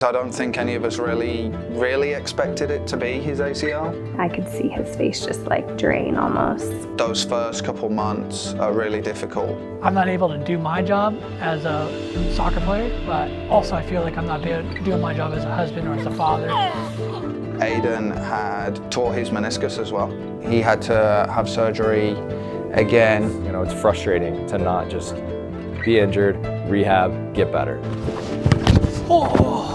I don't think any of us really expected it to be his ACL. I could see his face just like drain almost. Those first couple months are really difficult. I'm not able to do my job as a soccer player, but also I feel like I'm not doing my job as a husband or as a father. Aodhan had tore his meniscus as well. He had to have surgery again. You know, it's frustrating to not just be injured, rehab, get better. Oh.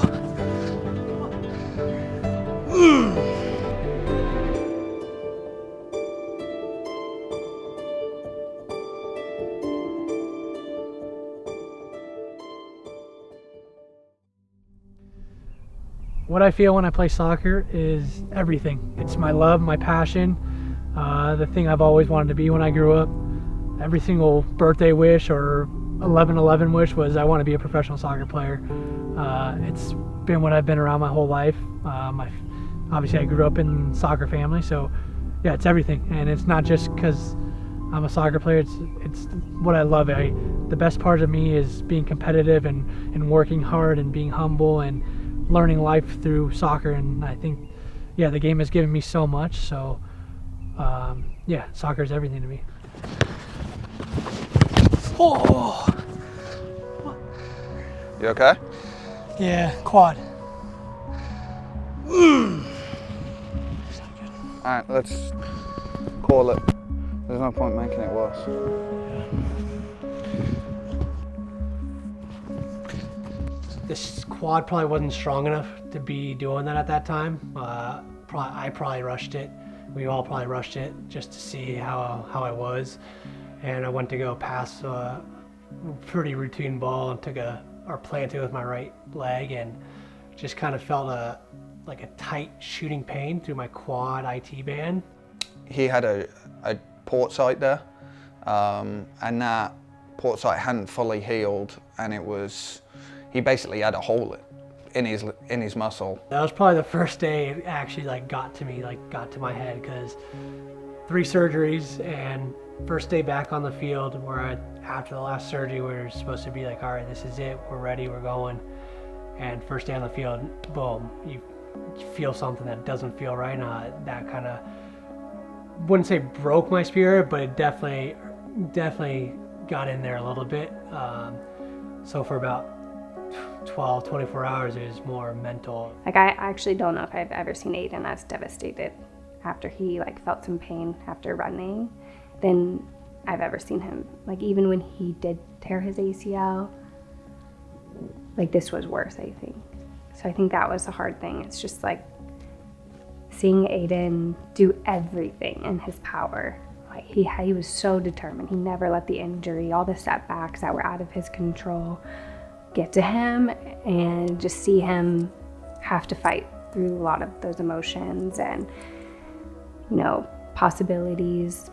What I feel when I play soccer is everything. It's my love, my passion, the thing I've always wanted to be when I grew up. Every single birthday wish or 11/11 wish was I want to be a professional soccer player. It's been what I've been around my whole life. Obviously I grew up in a soccer family, so yeah, it's everything. And it's not just because I'm a soccer player, it's what I love. The best part of me is being competitive and working hard and being humble and learning life through soccer. And I think, yeah, the game has given me so much. So yeah, soccer is everything to me. Oh. You okay? Yeah, quad. Alright, let's call it. There's no point making it worse. This quad probably wasn't strong enough to be doing that at that time. I probably rushed it. We all probably rushed it just to see how I was. And I went to go pass a pretty routine ball and planted with my right leg, and just kind of felt like a tight shooting pain through my quad IT band. He had a port site there, and that port site hadn't fully healed, and he basically had a hole in his muscle. That was probably the first day it actually got to my head, because 3 surgeries, and first day back on the field where after the last surgery we were supposed to be like, all right, this is it, we're ready, we're going. And first day on the field, boom, you feel something that doesn't feel right. That kind of, wouldn't say broke my spirit, but it definitely got in there a little bit. So for about 24 hours, it was more mental. Like, I actually don't know if I've ever seen Aodhan as devastated after he felt some pain after running than I've ever seen him. Like, even when he did tear his ACL, this was worse, I think. So I think that was the hard thing. It's just seeing Aodhan do everything in his power. He was so determined. He never let the injury, all the setbacks that were out of his control, get to him, and just see him have to fight through a lot of those emotions and, possibilities.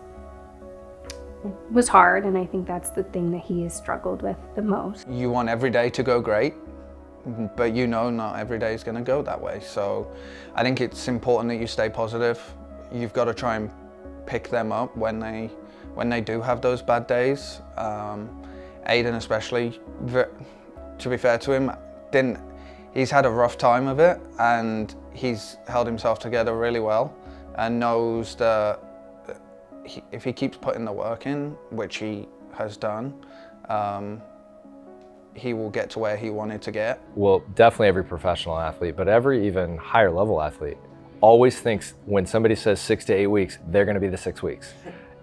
It was hard, and I think that's the thing that he has struggled with the most. You want every day to go great, but not every day is going to go that way. So I think it's important that you stay positive. You've got to try and pick them up when they do have those bad days. Aodhan especially, to be fair to him, he's had a rough time of it, and he's held himself together really well and knows that if he keeps putting the work in, which he has done, he will get to where he wanted to get. Well, definitely every professional athlete, but every even higher level athlete always thinks when somebody says 6 to 8 weeks, they're gonna be the 6 weeks.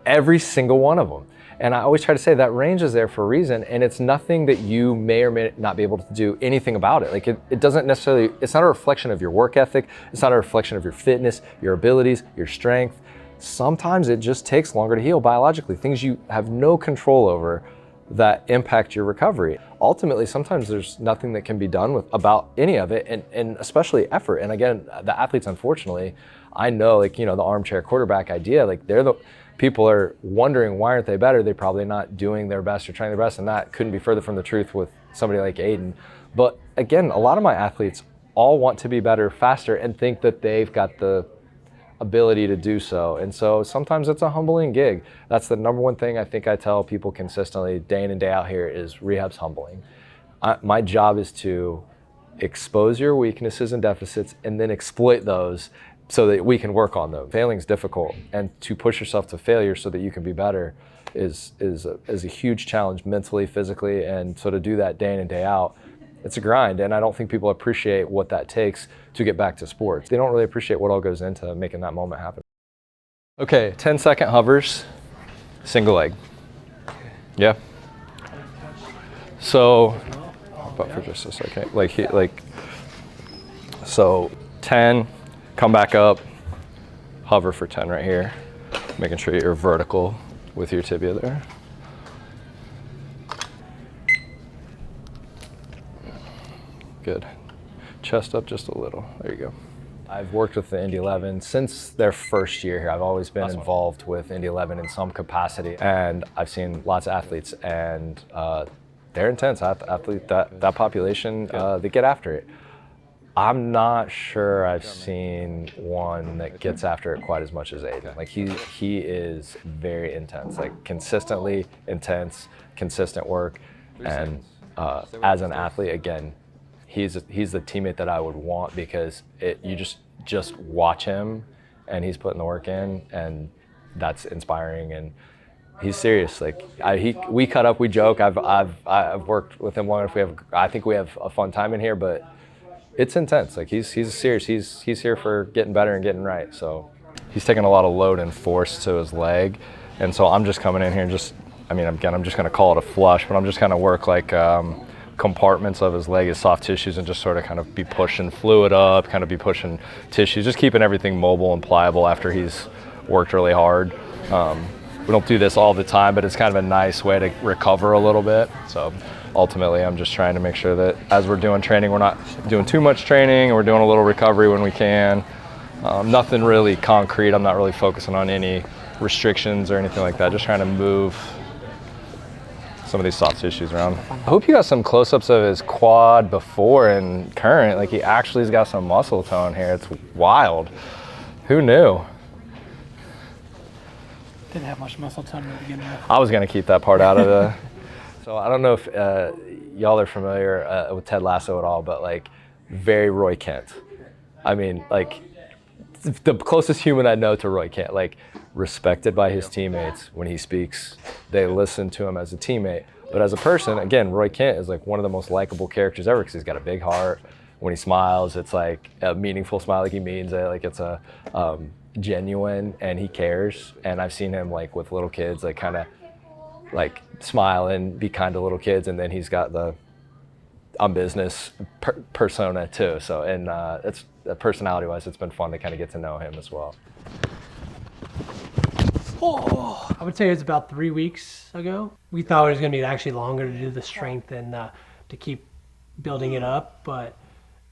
Every single one of them. And I always try to say that range is there for a reason, and it's nothing that you may or may not be able to do anything about it. It doesn't necessarily, it's not a reflection of your work ethic, it's not a reflection of your fitness, your abilities, your strength. Sometimes it just takes longer to heal biologically, things you have no control over that impact your recovery. Ultimately, sometimes there's nothing that can be done about any of it, and especially effort. And again, the athletes, unfortunately, I know, the armchair quarterback idea, people are wondering why aren't they better? They're probably not doing their best or trying their best, and that couldn't be further from the truth with somebody like Aodhan. But again, a lot of my athletes all want to be better faster and think that they've got the ability to do so. And so sometimes it's a humbling gig. That's the number one thing I think I tell people consistently day in and day out here is rehab's humbling. My job is to expose your weaknesses and deficits and then exploit those so that we can work on them. Failing is difficult, and to push yourself to failure so that you can be better is a huge challenge mentally, physically, and so to do that day in and day out, it's a grind, and I don't think people appreciate what that takes to get back to sports. They don't really appreciate what all goes into making that moment happen. Okay, 10-second hovers, single leg. Yeah. So, but for just a second, so 10, come back up, hover for 10 right here, making sure you're vertical with your tibia there. Good. Chest up just a little. There you go. I've worked with the Indy 11 since their first year here. I've always been involved with Indy 11 in some capacity, and I've seen lots of athletes, and they're intense. That population, they get after it. I'm not sure I've seen one that gets after it quite as much as Aodhan. Like he is very intense, like consistently intense, consistent work, and as an athlete, again, he's the teammate that I would want, because you just watch him and he's putting the work in, and that's inspiring, and he's serious. Like we cut up, we joke. I've worked with him long enough. I think we have a fun time in here, but it's intense. Like he's serious. He's here for getting better and getting right. So he's taking a lot of load and force to his leg, and so I'm just coming in here and I'm just gonna call it a flush, but I'm just gonna work like compartments of his leg, his soft tissues, and just sort of kind of be pushing fluid up, kind of be pushing tissues, just keeping everything mobile and pliable after he's worked really hard. We don't do this all the time, but it's kind of a nice way to recover a little bit. So ultimately, I'm just trying to make sure that as we're doing training, we're not doing too much training, and we're doing a little recovery when we can. Nothing really concrete. I'm not really focusing on any restrictions or anything like that. Just trying to move some of these soft tissues around. I hope you got some close-ups of his quad before and current. Like he actually's got some muscle tone here. It's wild. Who knew? Didn't have much muscle tone to begin with. I was gonna keep that part out of the. So I don't know if y'all are familiar with Ted Lasso at all, but like very Roy Kent. I mean, like the closest human I know to Roy Kent. Like respected by his teammates. When he speaks, they listen to him as a teammate. But as a person, again, Roy Kent is like one of the most likable characters ever, because he's got a big heart. When he smiles, it's like a meaningful smile, like he means it, like it's a genuine, and he cares. And I've seen him like with little kids, like kind of like smile and be kind to little kids, and then he's got the on business persona too. So, and it's personality-wise, it's been fun to kind of get to know him as well. Oh, I would say it was about 3 weeks ago. We thought it was going to be actually longer to do the strength and to keep building it up, but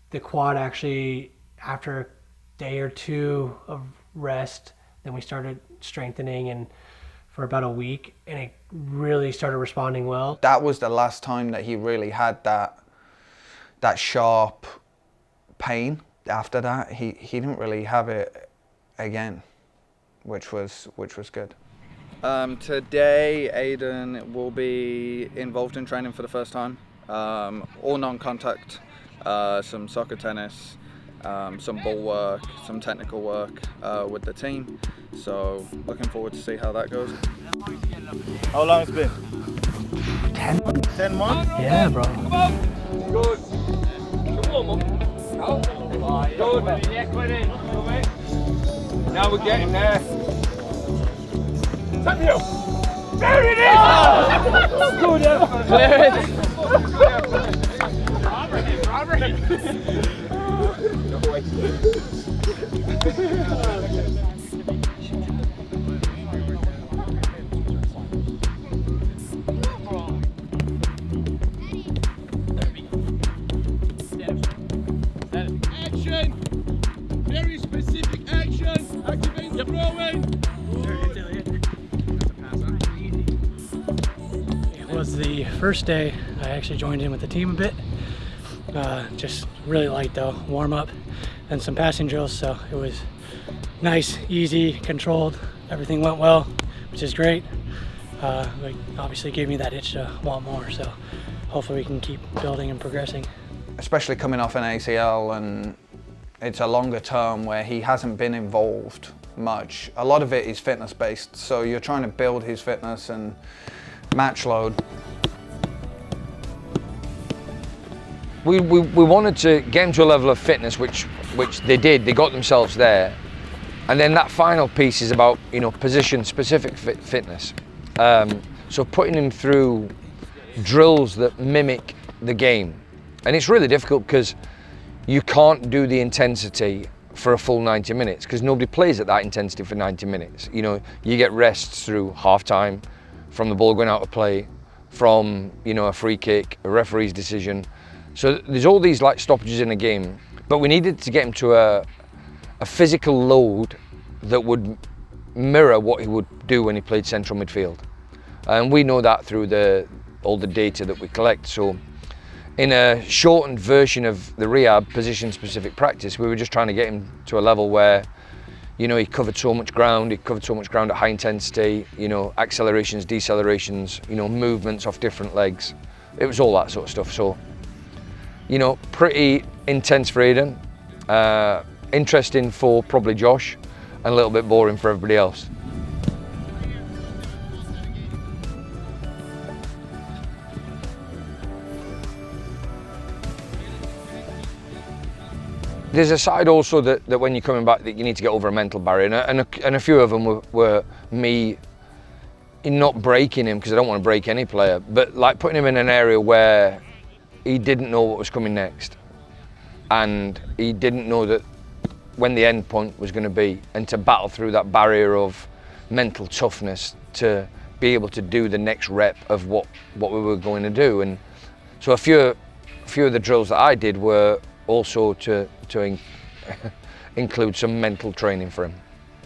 the quad actually, after a day or two of rest, then we started strengthening, and for about a week, and it really started responding well. That was the last time that he really had that sharp pain. After that, he didn't really have it again, which was good. Today, Aodhan will be involved in training for the first time. All non-contact, some soccer, tennis, some ball work, some technical work with the team. So looking forward to see how that goes. How long it's been? 10 months. 10 months? Yeah, bro. Come on. Good. Come on, Mum. Good. Now we're getting there. Tap you. There it is! Oh! Good effort. Clearance. Action! Very specific action! Activate the throwing! It was the first day I actually joined in with the team a bit. Just really light though, warm up and some passing drills, so it was nice, easy, controlled. Everything went well, which is great. It obviously gave me that itch to want more, so hopefully we can keep building and progressing. especially coming off an ACL, and it's a longer term where he hasn't been involved much. A lot of it is fitness based, so you're trying to build his fitness and match load. We wanted to get him to a level of fitness, which they did. They got themselves there, and then that final piece is about, you know, position-specific fitness. So putting him through drills that mimic the game, and it's really difficult because you can't do the intensity for a full 90 minutes because nobody plays at that intensity for 90 minutes. You know, you get rests through half-time, from the ball going out of play, from, you know, a free kick, a referee's decision. So there's all these like stoppages in a game, but we needed to get him to a physical load that would mirror what he would do when he played central midfield. And we know that through all the data that we collect. So in a shortened version of the rehab position-specific practice, we were just trying to get him to a level where, you know, he covered so much ground at high intensity, you know, accelerations, decelerations, you know, movements off different legs. It was all that sort of stuff. So, you know, pretty intense for Aodhan, interesting for probably Josh, and a little bit boring for everybody else. There's a side also that when you're coming back that you need to get over a mental barrier, and a few of them were me not breaking him, because I don't want to break any player, but like putting him in an area where he didn't know what was coming next, and he didn't know that when the end point was going to be, and to battle through that barrier of mental toughness to be able to do the next rep of what we were going to do. And so a few of the drills that I did were also to include some mental training for him.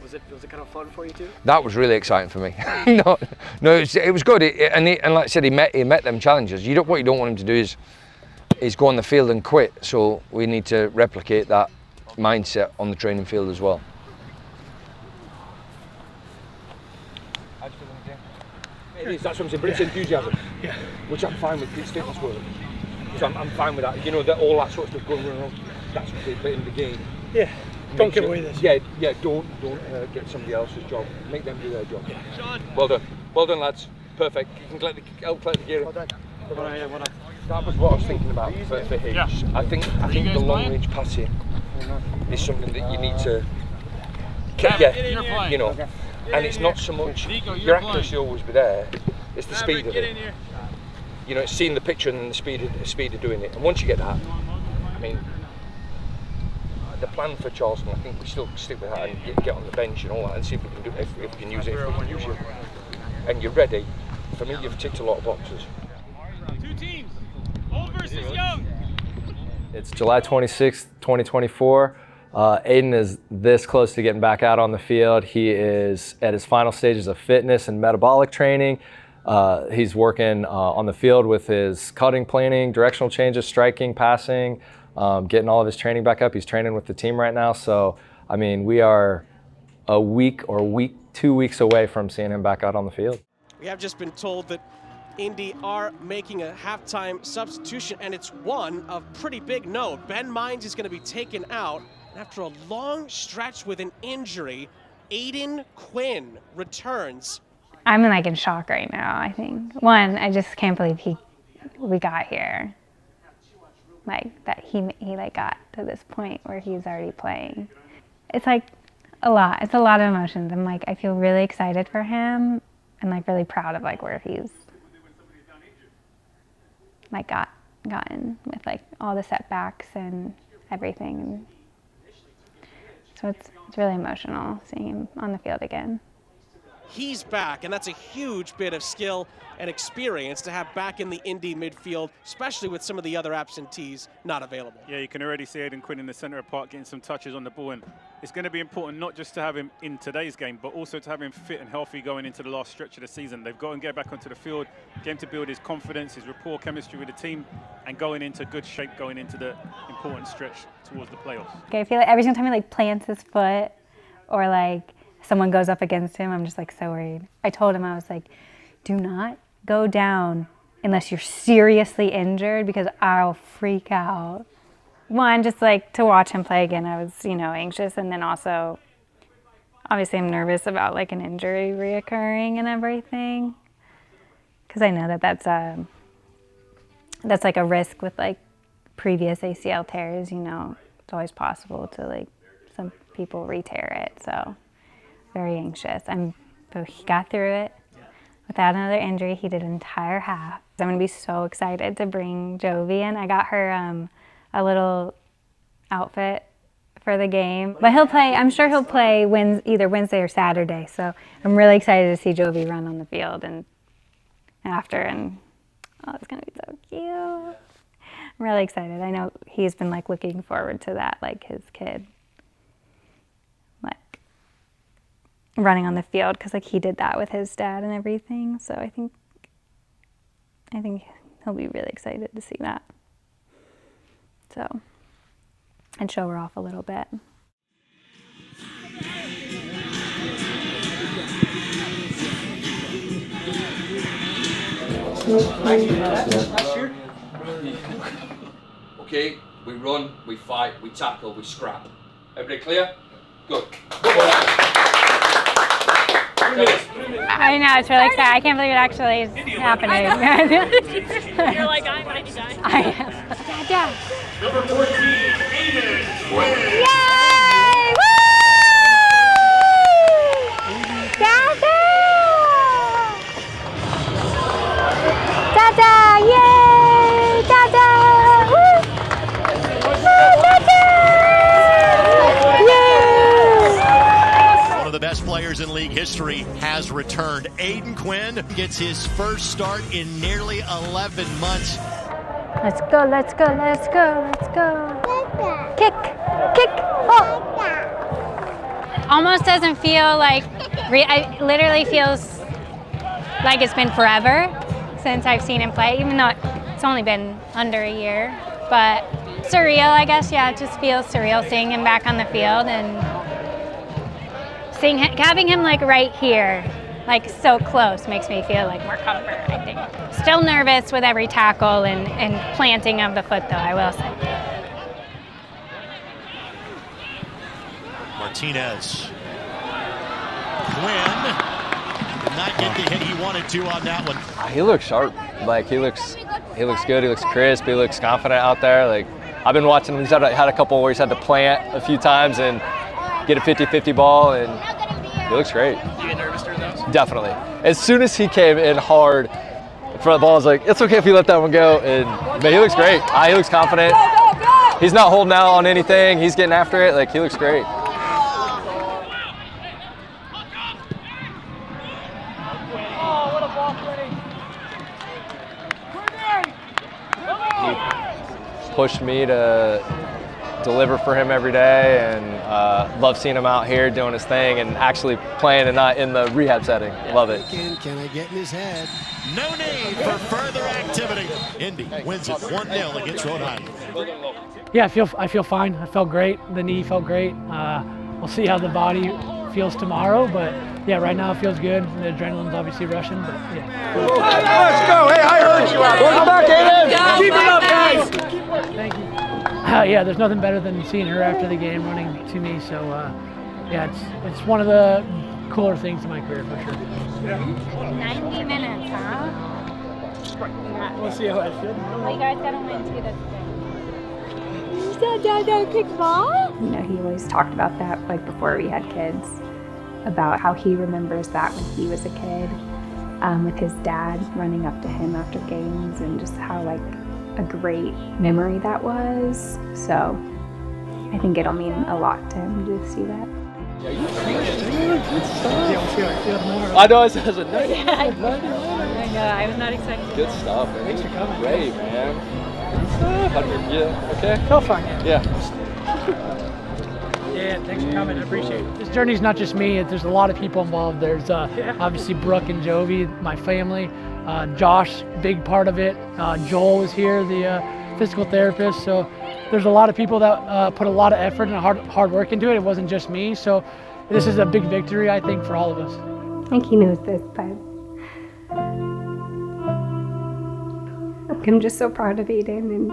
Was it kind of fun for you too? That was really exciting for me. no, it was good. And like I said, he met them challenges. What you don't want him to do is go on the field and quit. So we need to replicate that mindset on the training field as well. It is, that's what I'm saying, but it's enthusiasm, yeah, which I'm fine with. It's fitness work, so I'm fine with that. You know, that all that sort of stuff going around, that's what they put in the game. Yeah, don't give away this. Yeah, don't get somebody else's job. Make them do their job. Yeah. Sean. Well done, lads. Perfect. You can help collect the gear. Well done. That was what I was thinking about for Higgs. Yeah. I think the long range passing is something that you need to. You know. And it's not so much your accuracy will always be there, it's the speed of it. You know, it's seeing the picture and then the speed of doing it. And once you get that, I mean, the plan for Charleston, I think we still stick with that and get on the bench and all that and see if we can do if we can use it, and you're ready. For me, you've ticked a lot of boxes. Two teams, old versus young. It's July 26th, 2024. Aodhan is this close to getting back out on the field. He is at his final stages of fitness and metabolic training. He's working on the field with his cutting, planning, directional changes, striking, passing, getting all of his training back up. He's training with the team right now. So, I mean, we are a week or 2 weeks away from seeing him back out on the field. We have just been told that Indy are making a halftime substitution, and it's one of pretty big note. Ben Mines is going to be taken out. After a long stretch with an injury, Aodhan Quinn returns. I'm like in shock right now, I think. One, I just can't believe we got here. Like that he like got to this point where he's already playing. It's like a lot. It's a lot of emotions. I'm like, I feel really excited for him and like really proud of like where he's like gotten with like all the setbacks and everything. So it's really emotional seeing him on the field again. He's back, and that's a huge bit of skill and experience to have back in the Indy midfield, especially with some of the other absentees not available. Yeah, you can already see Aodhan Quinn in the centre of the park getting some touches on the ball, and it's going to be important not just to have him in today's game, but also to have him fit and healthy going into the last stretch of the season. They've got to get back onto the field, get him to build his confidence, his rapport, chemistry with the team, and going into good shape going into the important stretch towards the playoffs. Okay, I feel like every single time he like plants his foot or like someone goes up against him, I'm just like so worried. I told him, I was like, do not go down unless you're seriously injured, because I'll freak out. One, just like to watch him play again, I was, anxious, and then also, obviously I'm nervous about like an injury reoccurring and everything, because I know that that's like a risk with like previous ACL tears, it's always possible to like, some people re-tear it, so very anxious. But he got through it without another injury. He did an entire half. I'm gonna be so excited to bring Jovi in. I got her a little outfit for the game, but I'm sure he'll play either Wednesday or Saturday, so I'm really excited to see Jovi run on the field and after, and it's gonna be so cute. I'm really excited. I know he's been like looking forward to that, like his kid like running on the field, because like he did that with his dad and everything, so I think he'll be really excited to see that, so, and show her off a little bit. Okay, we run, we fight, we tackle, we scrap. Everybody clear? Good. I know, it's really exciting. I can't believe it actually is happening. You're like, I'm 99. I am. Yeah. Number 14, Aodhan. Yay! Woo! Dada! Dada! Yay! Dada! Woo! Dada! Yay! One of the best players in league history has returned. Aodhan Quinn gets his first start in nearly 11 months. Let's go, let's go, let's go, let's go. Kick, kick, oh. Almost doesn't feel like, it literally feels like it's been forever since I've seen him play, even though it's only been under a year. But surreal, I guess, yeah, it just feels surreal seeing him back on the field and having him like right here, like so close, makes me feel like more comfort, I think. Still nervous with every tackle and planting of the foot though, I will say. Martinez. Quinn did not get the hit he wanted to on that one. He looks sharp. Like he looks good. He looks crisp. He looks confident out there. Like I've been watching him. He's had a couple where he's had to plant a few times and get a 50-50 ball, and he looks great. You get nervous during those? Definitely. As soon as he came in hard in front of the ball, I was like, it's okay if we let that one go. But he looks great. He looks confident. He's not holding out on anything. He's getting after it. Like he looks great. He pushed me to deliver for him every day, and love seeing him out here doing his thing and actually playing and not in the rehab setting. Love it. Can I get in his head? No need for further activity. Indy wins it 1-0 against Rhode Island. Yeah, I feel fine. I felt great. The knee felt great. We'll see how the body feels tomorrow, but yeah, right now it feels good. The adrenaline's obviously rushing, but yeah. Let's go. Hey, I heard you out. Welcome back, Aodhan. Keep it up, guys. Thank you. Yeah, there's nothing better than seeing her after the game running to me. So yeah, it's one of the cooler things in my career for sure. 90 minutes, huh? We'll see how I feel. Well, you guys gotta win too, that's good. He always talked about that like before we had kids, about how he remembers that when he was a kid, with his dad running up to him after games, and just how like a great memory that was. So I think it'll mean a lot to him to see that. I know, I was a nice. I know, I was not expecting Good stuff, man. Thanks for coming. Great, man. Yeah, okay? Felt fine. Yeah. Yeah, thanks for coming. I appreciate it. This journey's not just me. There's a lot of people involved. There's obviously Brooke and Jovi, my family. Josh, big part of it. Joel was here, the physical therapist. So there's a lot of people that put a lot of effort and hard work into it. It wasn't just me. So this is a big victory, I think, for all of us. I think he knows this, but I'm just so proud of Aodhan, and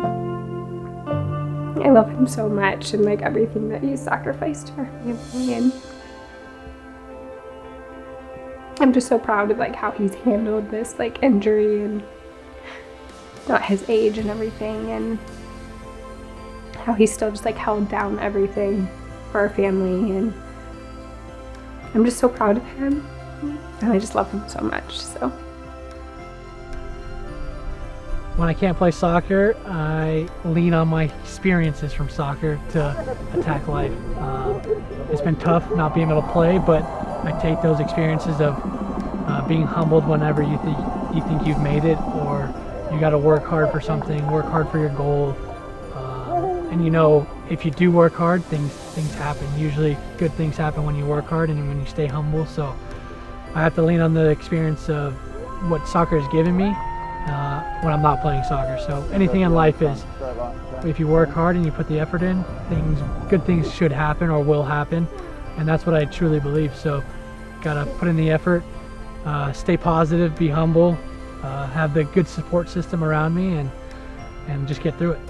I love him so much, and like everything that he's sacrificed for family, and I'm just so proud of like how he's handled this like injury and not his age and everything, and how he still just like held down everything for our family, and I'm just so proud of him, and I just love him so much. So when I can't play soccer, I lean on my experiences from soccer to attack life. It's been tough not being able to play, but I take those experiences of being humbled whenever you think you've made it, or you got to work hard for something, work hard for your goal. And you know, if you do work hard, things happen. Usually good things happen when you work hard and when you stay humble. So I have to lean on the experience of what soccer has given me when I'm not playing soccer. So anything in life is, if you work hard and you put the effort in, good things should happen or will happen. And that's what I truly believe. So gotta put in the effort, stay positive, be humble, have the good support system around me, and just get through it.